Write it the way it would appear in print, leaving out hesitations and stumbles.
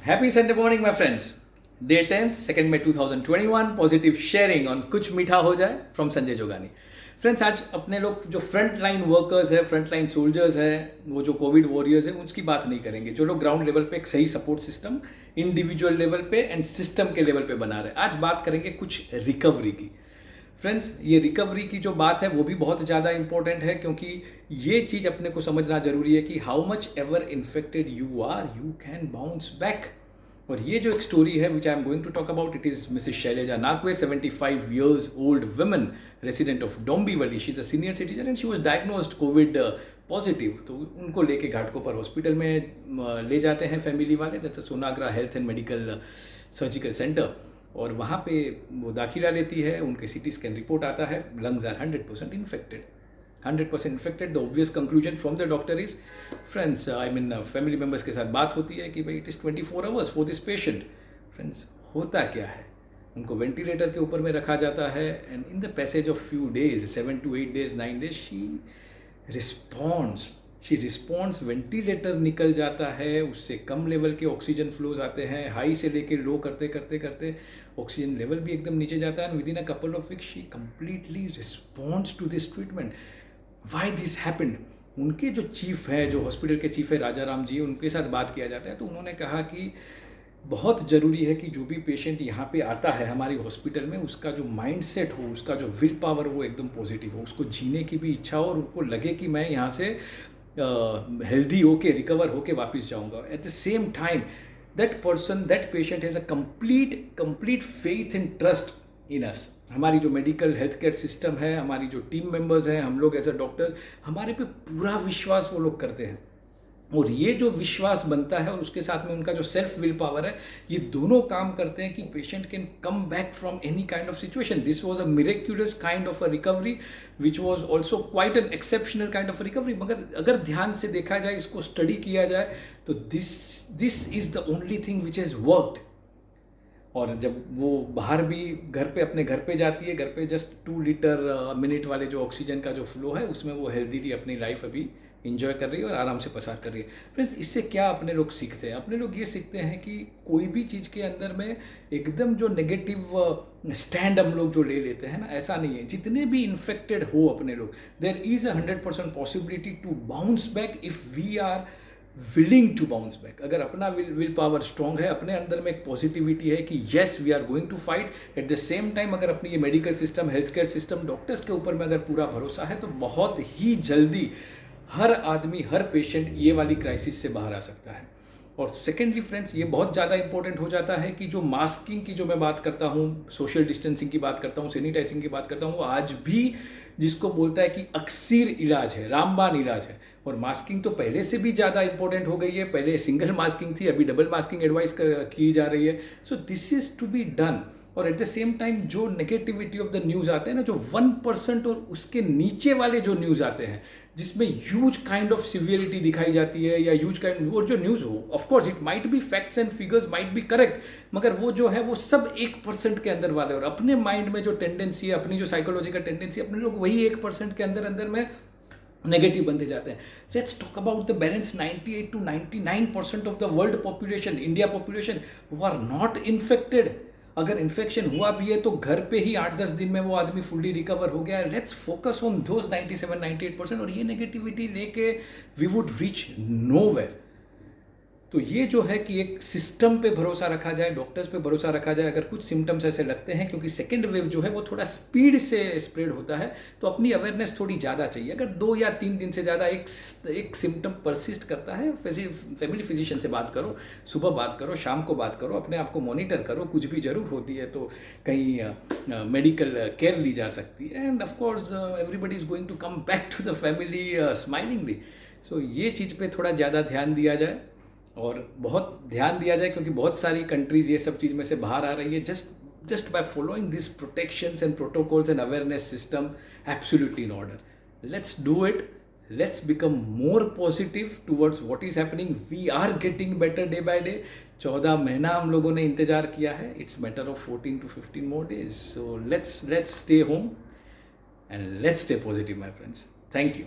Happy Sunday morning my friends. Day 10 2 मई 2021 positive sharing on कुछ मीठा हो जाए फ्रॉम संजय जोगानी। फ्रेंड्स, आज अपने लोग जो फ्रंट लाइन वर्कर्स है, फ्रंट लाइन सोल्जर्स हैं, वो जो कोविड वॉरियर्स हैं, उसकी बात नहीं करेंगे। जो लोग ग्राउंड लेवल पे एक सही सपोर्ट सिस्टम इंडिविजुअल लेवल पे एंड सिस्टम के लेवल पे बना रहे हैं। आज बात करेंगे कुछ रिकवरी की। फ्रेंड्स, ये रिकवरी की जो बात है वो भी बहुत ज़्यादा इंपॉर्टेंट है, क्योंकि ये चीज़ अपने को समझना जरूरी है कि how much ever infected you are, you can bounce back. और ये जो एक स्टोरी है which I am going to talk about, it is Mrs Shailaja Nagwe, 75 years old woman, resident of Dombivli. She is a senior citizen and she was diagnosed COVID positive. तो उनको लेके Ghatkopar hospital में ले जाते हैं फैमिली वाले, that's Sonagra health and medical surgical centre. और वहाँ पे वो दाखिला लेती है, उनके सीटी स्कैन रिपोर्ट आता है, lungs are 100% infected. 100% infected. The obvious conclusion from the doctor is, friends, I mean family members के साथ बात होती है कि भाई it is 24 hours for this patient. Friends, होता क्या है, उनको वेंटिलेटर के ऊपर में रखा जाता है and in the passage of few days, 7 to 8 days, 9 days, she responds. Ventilator निकल जाता है, उससे कम लेवल के ऑक्सीजन फ्लोज आते हैं, हाई से लेके लो करते करते करते ऑक्सीजन लेवल भी एकदम नीचे जाता है। Within a couple of weeks she completely responds to this treatment. Why this happened? उनके जो चीफ है, जो हॉस्पिटल के चीफ है राजा राम जी, उनके साथ बात किया जाता है तो उन्होंने कहा कि बहुत ज़रूरी है कि जो भी पेशेंट यहाँ पे आता है हमारी हॉस्पिटल में, उसका जो माइंडसेट हो, उसका जो विल पावर वो एकदम पॉजिटिव हो, उसको जीने की भी इच्छा हो और उनको लगे कि मैं यहाँ से हेल्दी होके, रिकवर होके वापस जाऊँगा। At the same time that person, that patient has a complete faith and trust in us. हमारी जो मेडिकल हेल्थ केयर सिस्टम है, हमारी जो टीम मेंबर्स हैं, हम लोग एज अ डॉक्टर्स, हमारे पे पूरा विश्वास वो लोग करते हैं। और ये जो विश्वास बनता है और उसके साथ में उनका जो सेल्फ विल पावर है, ये दोनों काम करते हैं कि patient can come back from any kind of situation. This was a miraculous kind of a recovery which was also quite an exceptional kind of recovery. मगर अगर ध्यान से देखा जाए, इसको स्टडी किया जाए, तो this is the only thing which has worked. और जब वो बाहर भी घर पे, अपने घर पे जाती है, घर पे जस्ट 2 लीटर मिनट वाले जो ऑक्सीजन का जो फ्लो है, उसमें वो हेल्दीली अपनी लाइफ अभी इंजॉय कर रही है और आराम से पसार कर रही है। फ्रेंड्स, इससे क्या अपने लोग सीखते हैं? अपने लोग ये सीखते हैं कि कोई भी चीज़ के अंदर में एकदम जो नेगेटिव स्टैंड हम लोग जो ले लेते हैं ना, ऐसा नहीं है। जितने भी इन्फेक्टेड हो अपने लोग, there is 100% possibility to bounce back if we are willing to bounce back. अगर अपना विल पावर स्ट्रॉन्ग है, अपने अंदर में एक पॉजिटिविटी है कि yes we are going to fight. At the same time अगर अपनी ये medical system, health care system, doctors के ऊपर में अगर पूरा भरोसा है, तो बहुत ही जल्दी हर आदमी, हर पेशेंट ये वाली क्राइसिस से बाहर आ सकता है। और सेकेंडली फ्रेंड्स, ये बहुत ज़्यादा इंपॉर्टेंट हो जाता है कि जो मास्किंग की जो मैं बात करता हूँ, सोशल डिस्टेंसिंग की बात करता हूँ, सैनिटाइजिंग की बात करता हूँ, वो आज भी जिसको बोलता है कि अक्सीर इलाज है, रामबाण इलाज है। और मास्किंग तो पहले से भी ज़्यादा इंपॉर्टेंट हो गई है। पहले सिंगल मास्किंग थी, अभी डबल मास्किंग एडवाइस की जा रही है। So this is to be done. और एट द सेम टाइम जो नेगेटिविटी ऑफ द न्यूज़ आते हैं ना, जो 1% और उसके नीचे वाले जो न्यूज़ आते हैं, जिसमें ह्यूज काइंड ऑफ सिवियरिटी दिखाई जाती है, या ह्यूज काइंड, और जो न्यूज़ हो, of course it might be facts and figures might be correct, मगर वो जो है वो सब 1% के अंदर वाले। और अपने माइंड में जो टेंडेंसी है, अपनी जो साइकोलॉजिकल टेंडेंसी, अपने लोग वही 1% के अंदर अंदर में नेगेटिव बनते जाते हैं। Let's talk about the balance 98 to 99% of the world population, India population, who are not infected. अगर इन्फेक्शन हुआ भी है तो घर पे ही 8-10 दिन में वो आदमी फुल्ली रिकवर हो गया है। Let's focus on those 97-98%। और ये नेगेटिविटी लेके वी वुड रीच नोवेयर। तो ये जो है कि एक सिस्टम पे भरोसा रखा जाए, डॉक्टर्स पे भरोसा रखा जाए। अगर कुछ सिम्टम्स ऐसे लगते हैं, क्योंकि सेकेंड वेव जो है वो थोड़ा स्पीड से स्प्रेड होता है, तो अपनी अवेयरनेस थोड़ी ज़्यादा चाहिए। अगर 2 या 3 दिन से ज़्यादा एक सिम्टम परसिस्ट करता है, फैमिली फिजिशियन से बात करो, सुबह बात करो, शाम को बात करो, अपने आप को मॉनिटर करो। कुछ भी ज़रूर होती है तो कहीं मेडिकल केयर ली जा सकती है। And of course everybody is going to come back to the family smilingly. So ये चीज़ पे थोड़ा ज़्यादा ध्यान दिया जाए, और बहुत ध्यान दिया जाए, क्योंकि बहुत सारी कंट्रीज ये सब चीज़ में से बाहर आ रही है just by following this protections and protocols and awareness system absolutely in order. Let's do it. Let's become more positive towards what is happening. We are getting better day by day. 14 महीना हम लोगों ने इंतजार किया है। It's matter of 14 to 15 more days. So let's stay home and let's stay positive my friends. Thank you.